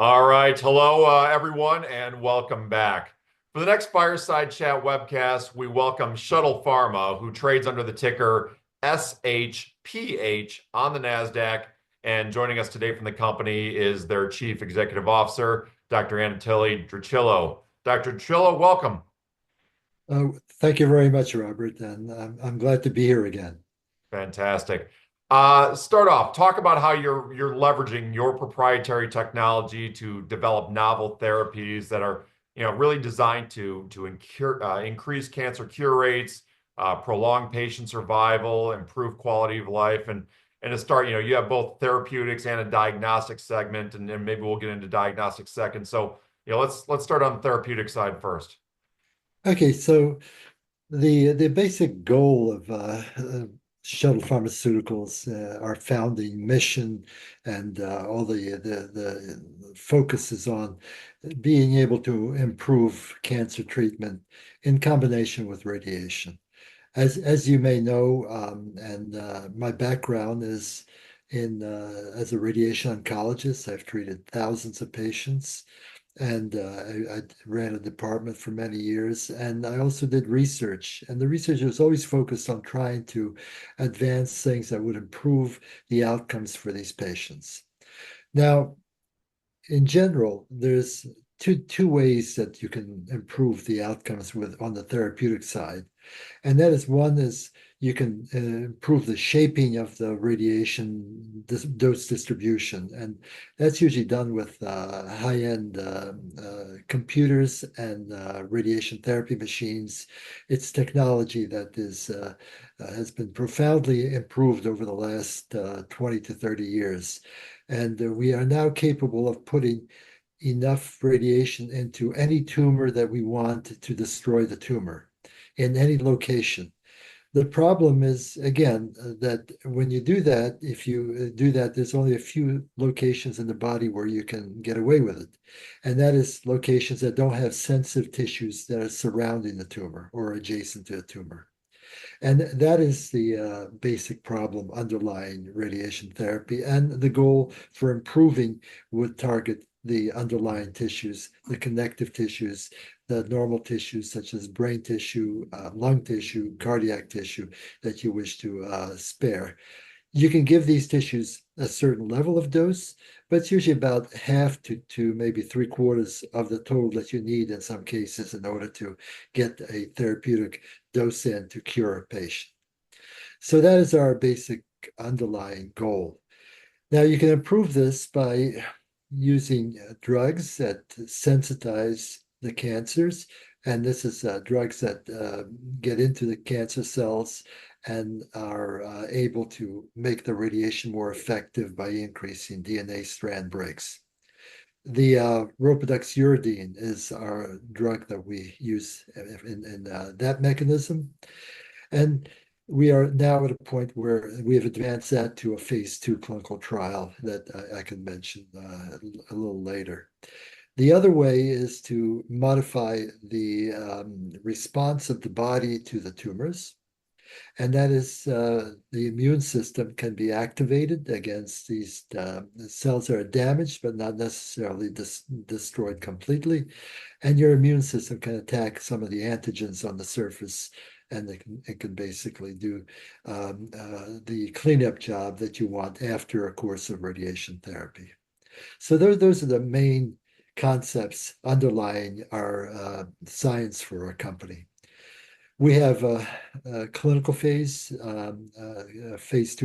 All right. Hello, everyone, and welcome back. For the next Fireside Chat webcast, we welcome Shuttle Pharma, who trades under the ticker SHPH on the NASDAQ. And joining us today from the company is their Chief Executive Officer, Dr. Anatoly Drachilo. Dr. Drachilo, welcome. Thank you very much, Robert, and I'm glad to be here again. Fantastic. Start off, talk about how you're leveraging your proprietary technology to develop novel therapies that are, really designed to increase cancer cure rates, prolong patient survival, improve quality of life, and to start, you have both therapeutics and a diagnostic segment, and maybe we'll get into diagnostics second. So, let's start on the therapeutic side first. Okay, so the basic goal of Shuttle Pharmaceuticals, our founding mission, and all the focus is on being able to improve cancer treatment in combination with radiation. As you may know, and my background is in as a radiation oncologist. I've treated thousands of patients, and I ran a department for many years. And I also did research, and the research was always focused on trying to advance things that would improve the outcomes for these patients. Now, in general, there's two ways that you can improve the outcomes with on the therapeutic side. And that is one is you can improve the shaping of the radiation dose distribution. And that's usually done with high-end computers and radiation therapy machines. It's technology that has been profoundly improved over the last 20 to 30 years. And we are now capable of putting enough radiation into any tumor that we want to destroy the tumor in any location. The problem is, again, that when you do that, if you do that, there's only a few locations in the body where you can get away with it. And that is locations that don't have sensitive tissues that are surrounding the tumor or adjacent to the tumor. And that is the basic problem underlying radiation therapy. And the goal for improving would target the underlying tissues, the connective tissues, the normal tissues such as brain tissue, lung tissue, cardiac tissue that you wish to spare. You can give these tissues a certain level of dose, but it's usually about half to maybe three-quarters of the total that you need in some cases in order to get a therapeutic dose in to cure a patient. So that is our basic underlying goal. Now you can improve this by using drugs that sensitize the cancers. And this is drugs that get into the cancer cells and are able to make the radiation more effective by increasing DNA strand breaks. The ropidoxuridine is our drug that we use in that mechanism. And we are now at a point where we have advanced that to a phase 2 clinical trial that I can mention a little later. The other way is to modify the response of the body to the tumors. And that is the immune system can be activated against these cells that are damaged, but not necessarily destroyed completely. And your immune system can attack some of the antigens on the surface, and it can basically do the cleanup job that you want after a course of radiation therapy. So those are the main concepts underlying our science for our company. We have a clinical phase 2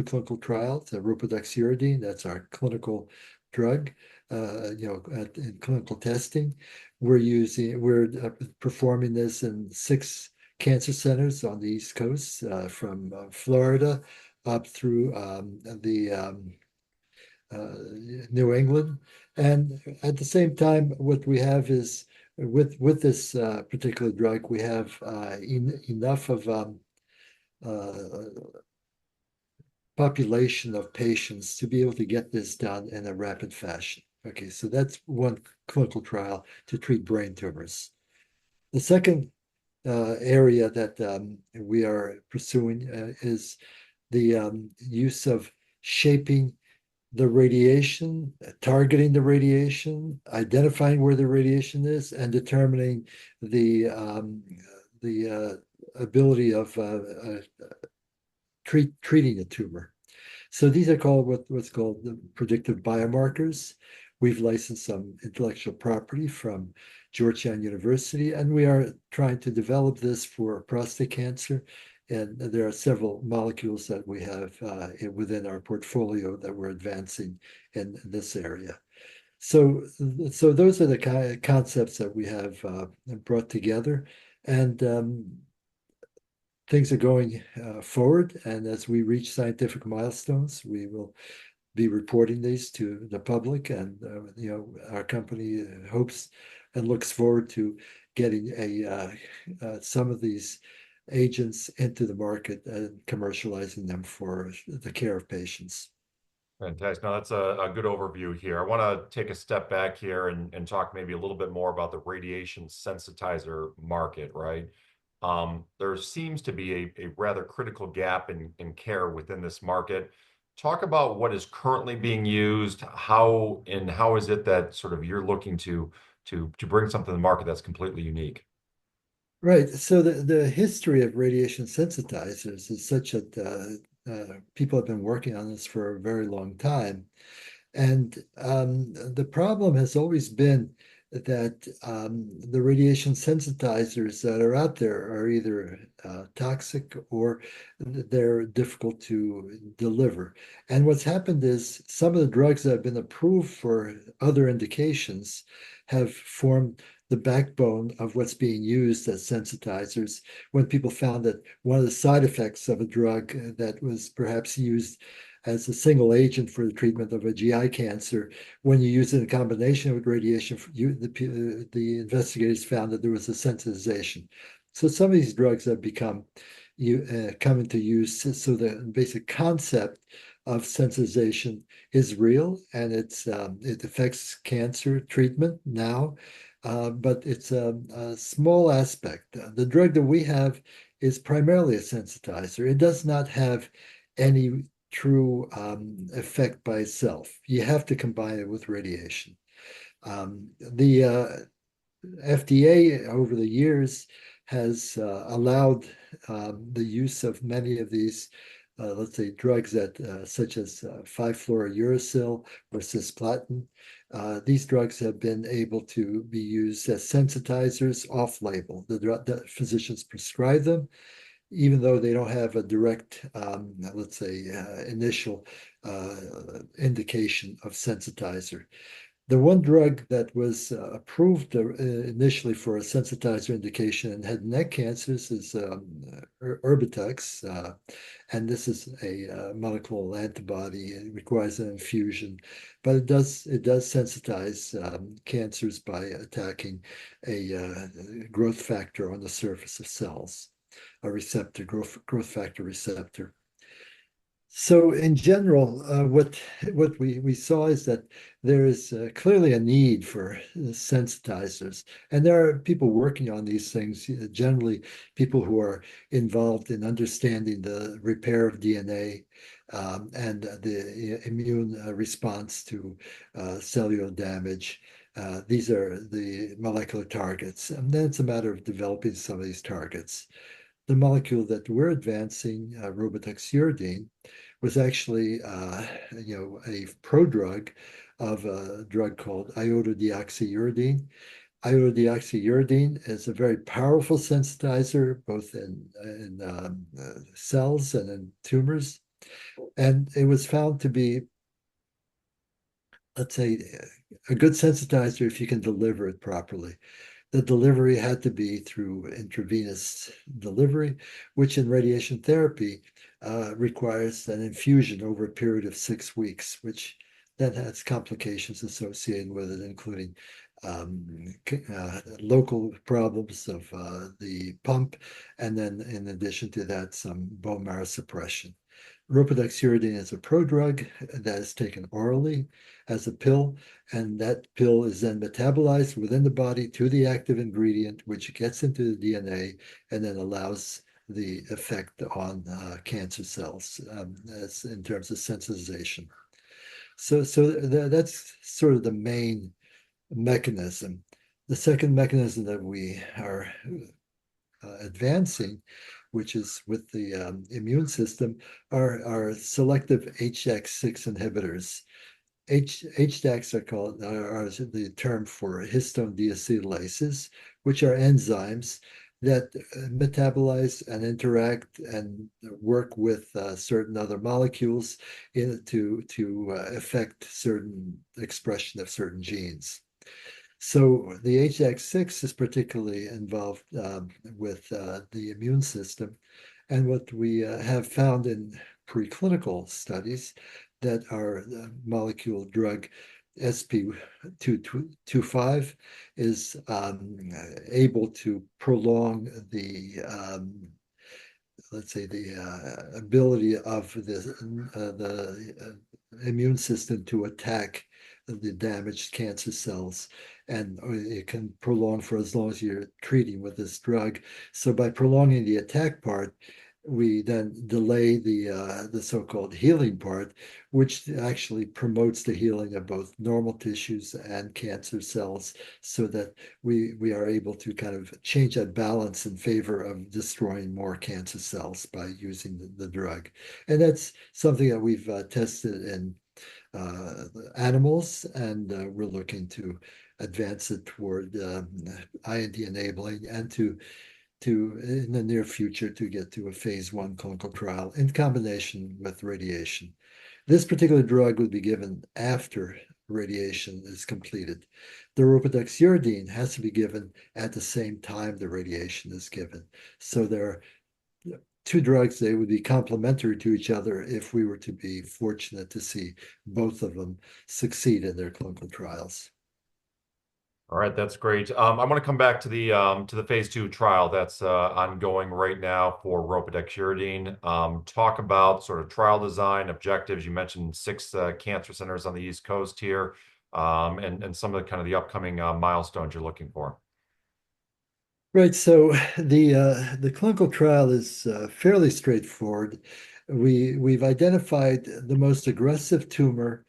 clinical trial, the ropidoxuridine. That's our clinical drug, in clinical testing. We're performing this in 6 cancer centers on the East Coast, from Florida up through the uh, New England. And at the same time, what we have is with this particular drug, we have enough of uh, population of patients to be able to get this done in a rapid fashion. Okay, so that's one clinical trial to treat brain tumors. The second area that we are pursuing is the use of shaping the radiation, targeting the radiation, identifying where the radiation is, and determining the ability of treating a tumor. So these are called what's called the predictive biomarkers. We've licensed some intellectual property from Georgetown University, and we are trying to develop this for prostate cancer. And there are several molecules that we have within our portfolio that we're advancing in this area. So, so those are the kind of concepts that we have brought together, and things are going forward. And as we reach scientific milestones, we will be reporting these to the public. And our company hopes and looks forward to getting some of these agents into the market and commercializing them for the care of patients. Fantastic. Now that's a good overview here. I want to take a step back here and talk maybe a little bit more about the radiation sensitizer market, right? There seems to be a rather critical gap in care within this market. Talk about what is currently being used, how is it that sort of you're looking to bring something to the market that's completely unique? Right. So the history of radiation sensitizers is such that people have been working on this for a very long time. And the problem has always been that the radiation sensitizers that are out there are either toxic or they're difficult to deliver. And what's happened is some of the drugs that have been approved for other indications have formed the backbone of what's being used as sensitizers when people found that one of the side effects of a drug that was perhaps used as a single agent for the treatment of a GI cancer, when you use it in combination with radiation, the investigators found that there was a sensitization. So some of these drugs have come into use. So the basic concept of sensitization is real, and it affects cancer treatment now, but it's a small aspect. The drug that we have is primarily a sensitizer. It does not have any true effect by itself. You have to combine it with radiation. The FDA over the years has allowed the use of many of these, let's say, drugs that such as 5-fluorouracil or cisplatin. These drugs have been able to be used as sensitizers off-label. The physicians prescribe them, even though they don't have a direct, let's say, initial indication of sensitizer. The one drug that was approved initially for a sensitizer indication in head and neck cancers is Erbitux, and this is a monoclonal antibody. It requires an infusion, but it does sensitize cancers by attacking a growth factor on the surface of cells, a receptor, growth factor receptor. So in general, what we saw is that there is clearly a need for sensitizers, and there are people working on these things. Generally, people who are involved in understanding the repair of DNA and the immune response to cellular damage. These are the molecular targets, and then it's a matter of developing some of these targets. The molecule that we're advancing, robotuxuridine, was actually, a prodrug of a drug called iododeoxyuridine. Iododeoxyuridine is a very powerful sensitizer, both in cells and in tumors. And it was found to be, let's say, a good sensitizer if you can deliver it properly. The delivery had to be through intravenous delivery, which in radiation therapy requires an infusion over a period of 6 weeks, which then has complications associated with it, including local problems of the pump, and then in addition to that, some bone marrow suppression. Ropidoxuridine is a prodrug that is taken orally as a pill, and that pill is then metabolized within the body to the active ingredient, which gets into the DNA and then allows the effect on cancer cells as in terms of sensitization. That's sort of the main mechanism. The second mechanism that we are advancing, which is with the immune system, are selective HDAC6 inhibitors. HDACs are the term for histone deacetylases, which are enzymes that metabolize and interact and work with certain other molecules to affect certain expression of certain genes. So the HX6 is particularly involved with the immune system. And what we have found in preclinical studies that our molecule drug SP225 is able to prolong the let's say the ability of the immune system to attack the damaged cancer cells, and it can prolong for as long as you're treating with this drug. So by prolonging the attack part, we then delay the so-called healing part, which actually promotes the healing of both normal tissues and cancer cells, so that we are able to kind of change that balance in favor of destroying more cancer cells by using the drug. And that's something that we've tested in animals, and we're looking to advance it toward IND enabling and to in the near future to get to a phase 1 clinical trial in combination with radiation. This particular drug would be given after radiation is completed. The ropidoxuridine has to be given at the same time the radiation is given. So there are two drugs, they would be complementary to each other if we were to be fortunate to see both of them succeed in their clinical trials. All right, that's great. I want to come back to the phase 2 trial that's ongoing right now for ropidoxuridine. Talk about sort of trial design, objectives. You mentioned 6 cancer centers on the East Coast here, and some of the kind of the upcoming milestones you're looking for. Right. So the clinical trial is fairly straightforward. We've identified the most aggressive tumor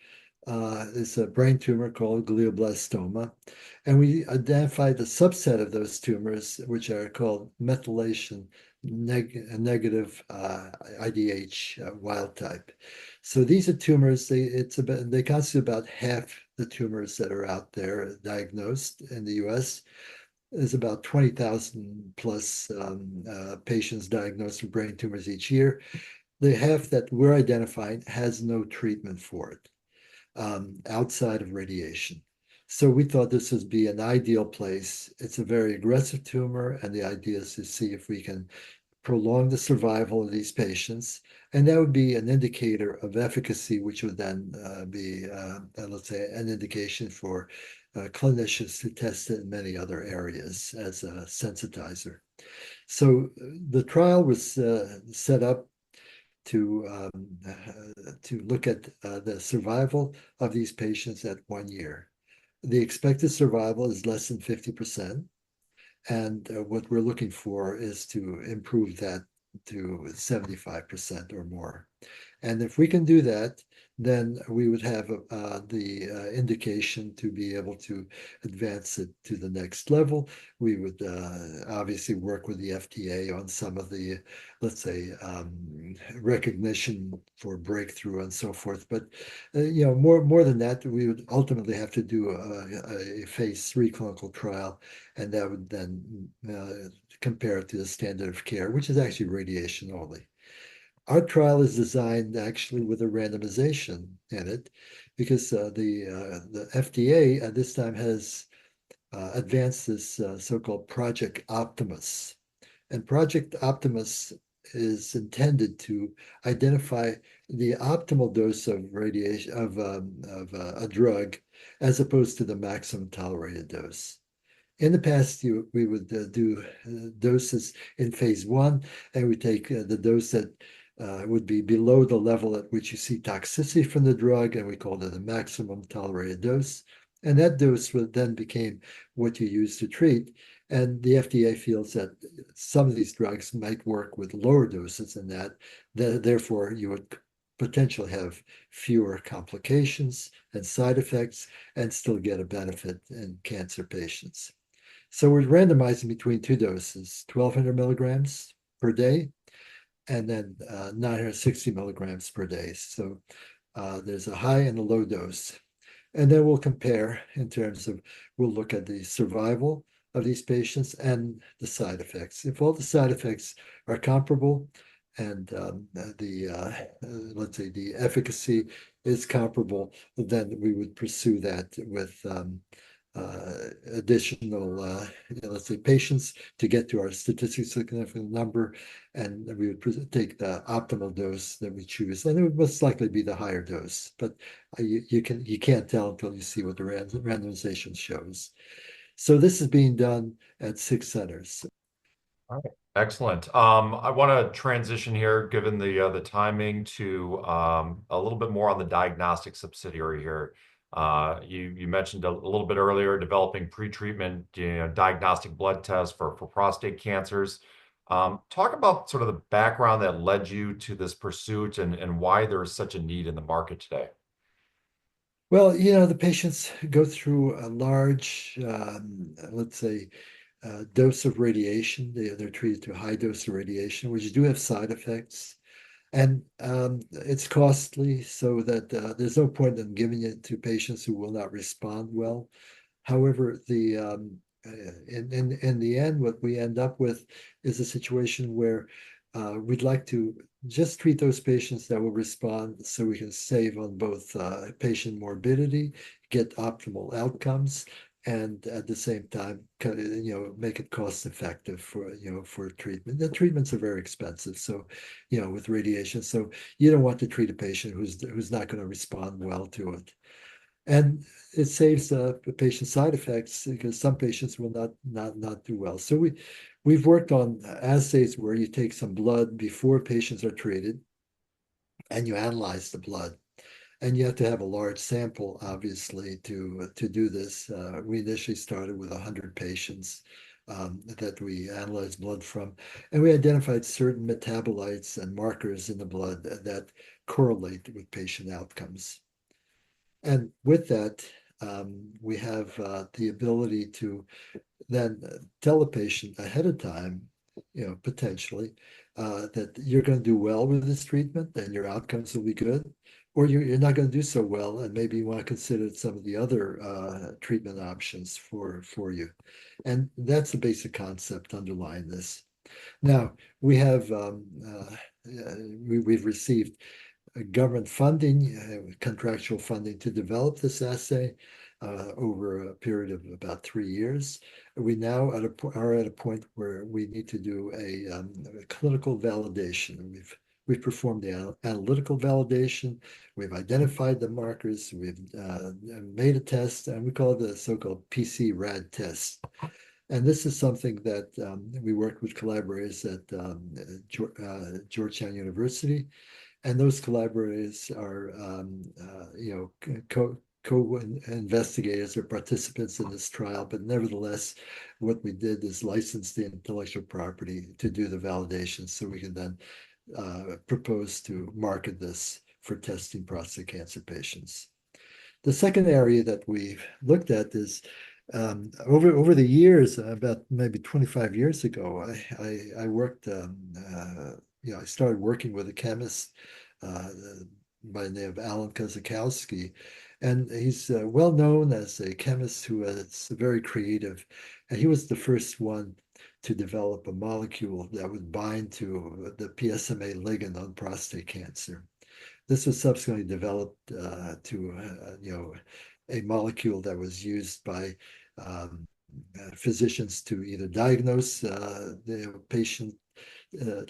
is a brain tumor called glioblastoma, and we identified the subset of those tumors, which are called methylation negative IDH wild type. So these are tumors. They constitute about half the tumors that are out there diagnosed in the U.S. There's about 20,000 plus patients diagnosed with brain tumors each year. The half that we're identifying has no treatment for it outside of radiation. So we thought this would be an ideal place. It's a very aggressive tumor, and the idea is to see if we can prolong the survival of these patients. And that would be an indicator of efficacy, which would then be, let's say, an indication for clinicians to test it in many other areas as a sensitizer. So the trial was set up to look at the survival of these patients at 1 year. The expected survival is less than 50%. And what we're looking for is to improve that to 75% or more. And if we can do that, then we would have the indication to be able to advance it to the next level. We would obviously work with the FDA on some of the, let's say, recognition for breakthrough and so forth. But more than that, we would ultimately have to do a phase 3 clinical trial, and that would then compare it to the standard of care, which is actually radiation only. Our trial is designed actually with a randomization in it, because the FDA at this time has advanced this so-called Project Optimus. And Project Optimus is intended to identify the optimal dose of radiation of a drug as opposed to the maximum tolerated dose. In the past, we would do doses in phase 1, and we take the dose that would be below the level at which you see toxicity from the drug, and we call it a maximum tolerated dose. And that dose would then became what you use to treat. And the FDA feels that some of these drugs might work with lower doses than that. Therefore, you would potentially have fewer complications and side effects and still get a benefit in cancer patients. So we're randomizing between two doses, 1,200 milligrams per day and then 960 milligrams per day. So there's a high and a low dose. And then we'll compare in terms of, we'll look at the survival of these patients and the side effects. If all the side effects are comparable and let's say the efficacy is comparable, then we would pursue that with additional, let's say, patients to get to our statistically significant number, and we would take the optimal dose that we choose, and it would most likely be the higher dose. But you can't tell until you see what the randomization shows. So this is being done at 6 centers. All right. Excellent. I want to transition here, given the timing, to a little bit more on the diagnostic subsidiary here. You mentioned a little bit earlier developing pretreatment, diagnostic blood tests for prostate cancers. Talk about sort of the background that led you to this pursuit and why there is such a need in the market today. Well, the patients go through a large, let's say, dose of radiation. They're treated to a high dose of radiation, which do have side effects. And it's costly, so that there's no point in giving it to patients who will not respond well. However, in the end, what we end up with is a situation where we'd like to just treat those patients that will respond, so we can save on both patient morbidity, get optimal outcomes, and at the same time, make it cost effective for treatment. The treatments are very expensive, so with radiation, so you don't want to treat a patient who's not going to respond well to it. And it saves the patient side effects, because some patients will not do well. So we've worked on assays where you take some blood before patients are treated, and you analyze the blood. And you have to have a large sample, obviously, to do this. We initially started with 100 patients that we analyzed blood from, and we identified certain metabolites and markers in the blood that correlate with patient outcomes. And with that, we have the ability to then tell the patient ahead of time, potentially, that you're going to do well with this treatment and your outcomes will be good, or you're not going to do so well, and maybe you want to consider some of the other treatment options for you. And that's the basic concept underlying this. Now, we have we've received government funding, contractual funding to develop this assay over a period of about 3 years. We now are at a point where we need to do a clinical validation. We've performed the analytical validation. We've identified the markers. We've made a test, and we call it the so-called PC-RAD test. And this is something that we worked with collaborators at Georgetown University, and those collaborators are, co-investigators or participants in this trial. But nevertheless, what we did is license the intellectual property to do the validation, so we can then propose to market this for testing prostate cancer patients. The second area that we've looked at is over the years, about maybe 25 years ago, I worked. I started working with a chemist by the name of Alan Kozakowski, and he's well known as a chemist who is very creative, and he was the first one to develop a molecule that would bind to the PSMA ligand on prostate cancer. This was subsequently developed to a molecule that was used by physicians to either diagnose the patient,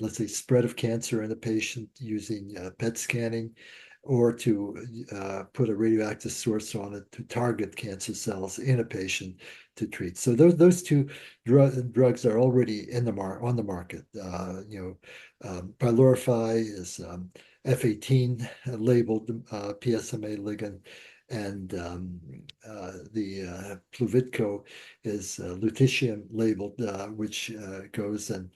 let's say, spread of cancer in a patient using PET scanning, or to put a radioactive source on it to target cancer cells in a patient to treat. So those two drugs are already on the market. Pylorify is F18 labeled PSMA ligand, and the Pluvitco is lutetium labeled, which goes and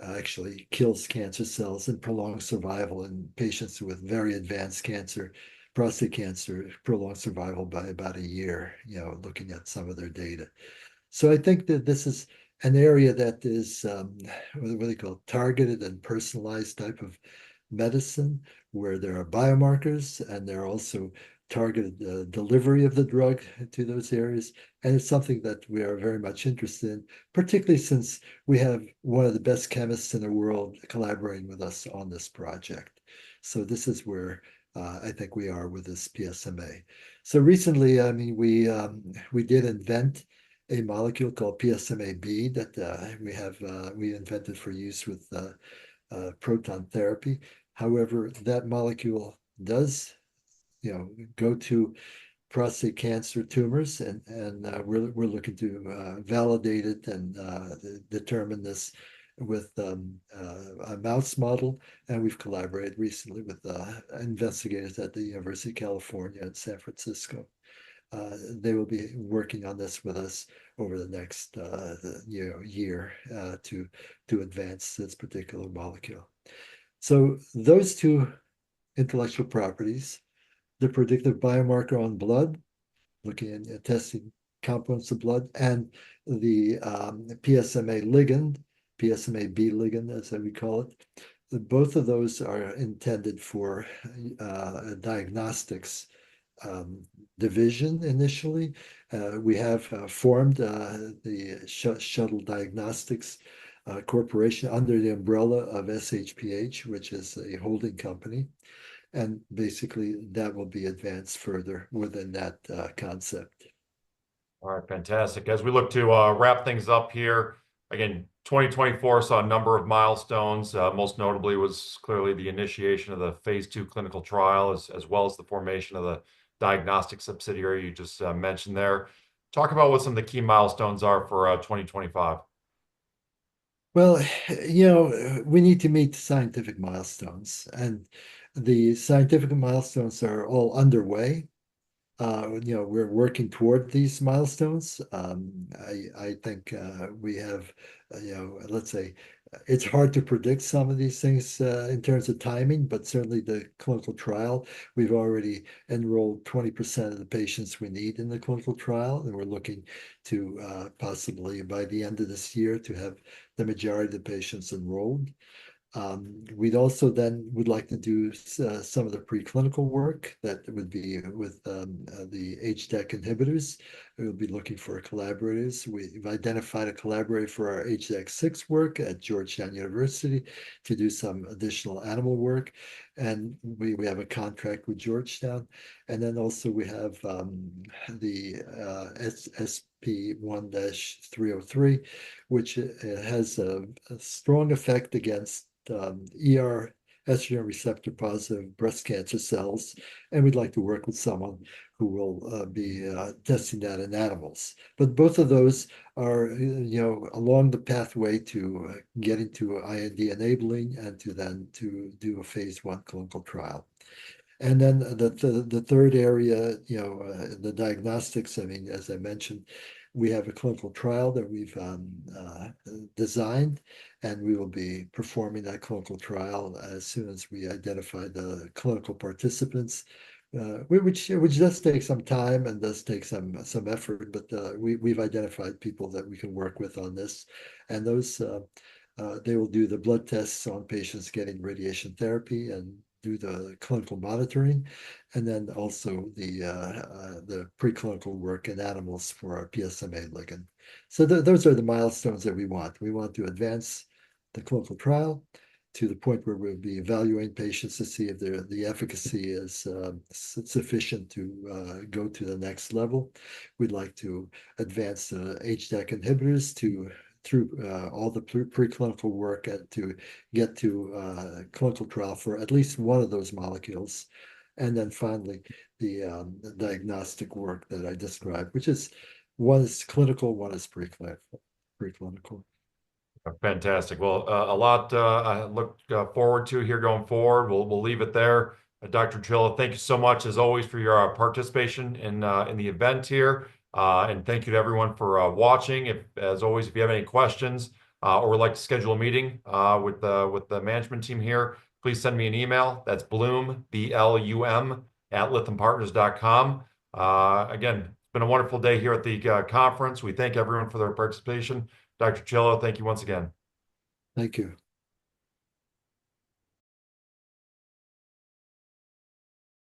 actually kills cancer cells and prolongs survival in patients with very advanced cancer. Prostate cancer prolonged survival by about a year, looking at some of their data. So I think that this is an area that is what do they call it? Targeted and personalized type of medicine, where there are biomarkers and there are also targeted delivery of the drug to those areas. And it's something that we are very much interested in, particularly since we have one of the best chemists in the world collaborating with us on this project. So this is where I think we are with this PSMA. So recently, I mean, we did invent a molecule called PSMA-B that we invented for use with proton therapy. However, that molecule does, go to prostate cancer tumors, and we're looking to validate it and determine this with a mouse model. And we've collaborated recently with investigators at the University of California in San Francisco. They will be working on this with us over the next year to advance this particular molecule. So those two intellectual properties, the predictive biomarker on blood, looking at testing components of blood, and the PSMA ligand, PSMA-B ligand, as we call it, both of those are intended for diagnostics division initially. We have formed the Shuttle Diagnostics Corporation under the umbrella of SHPH, which is a holding company. And basically, that will be advanced further within that concept. All right, fantastic. As we look to wrap things up here, again, 2024 saw a number of milestones. Most notably was clearly the initiation of the phase 2 clinical trial, as well as the formation of the diagnostic subsidiary you just mentioned there. Talk about what some of the key milestones are for 2025. Well, we need to meet scientific milestones, and the scientific milestones are all underway. We're working toward these milestones. I think we have, let's say, it's hard to predict some of these things in terms of timing, but certainly the clinical trial, we've already enrolled 20% of the patients we need in the clinical trial, and we're looking to possibly by the end of this year to have the majority of the patients enrolled. We'd also then would like to do some of the preclinical work that would be with the HDAC inhibitors. We'll be looking for collaborators. We've identified a collaborator for our HDAC6 work at Georgetown University to do some additional animal work. And we have a contract with Georgetown. And then also we have the SP1-303, which has a strong effect against estrogen receptor positive breast cancer cells, and we'd like to work with someone who will be testing that in animals. But both of those are, along the pathway to getting to IND enabling and to do a phase 1 clinical trial. And then the third area, the diagnostics. I mean, as I mentioned, we have a clinical trial that we've designed, and we will be performing that clinical trial as soon as we identify the clinical participants, which does take some time and does take some effort, but we've identified people that we can work with on this, and those they will do the blood tests on patients getting radiation therapy and do the clinical monitoring, and then also the preclinical work in animals for our PSMA ligand. So those are the milestones that we want. We want to advance the clinical trial to the point where we'll be evaluating patients to see if the efficacy is sufficient to go to the next level. We'd like to advance the HDAC inhibitors through all the preclinical work and to get to clinical trial for at least one of those molecules. And then finally, the diagnostic work that I described, which is one is clinical, one is preclinical. Fantastic. Well, a lot I look forward to here going forward. We'll leave it there. Dr. Trillo, thank you so much as always for your participation in the event here. And thank you to everyone for watching. As always, if you have any questions, or would like to schedule a meeting with the management team here, please send me an email. That's Blum, BLUM, at lythampartners.com. Again, it's been a wonderful day here at the conference. We thank everyone for their participation. Dr. Chillo, thank you once again. Thank you.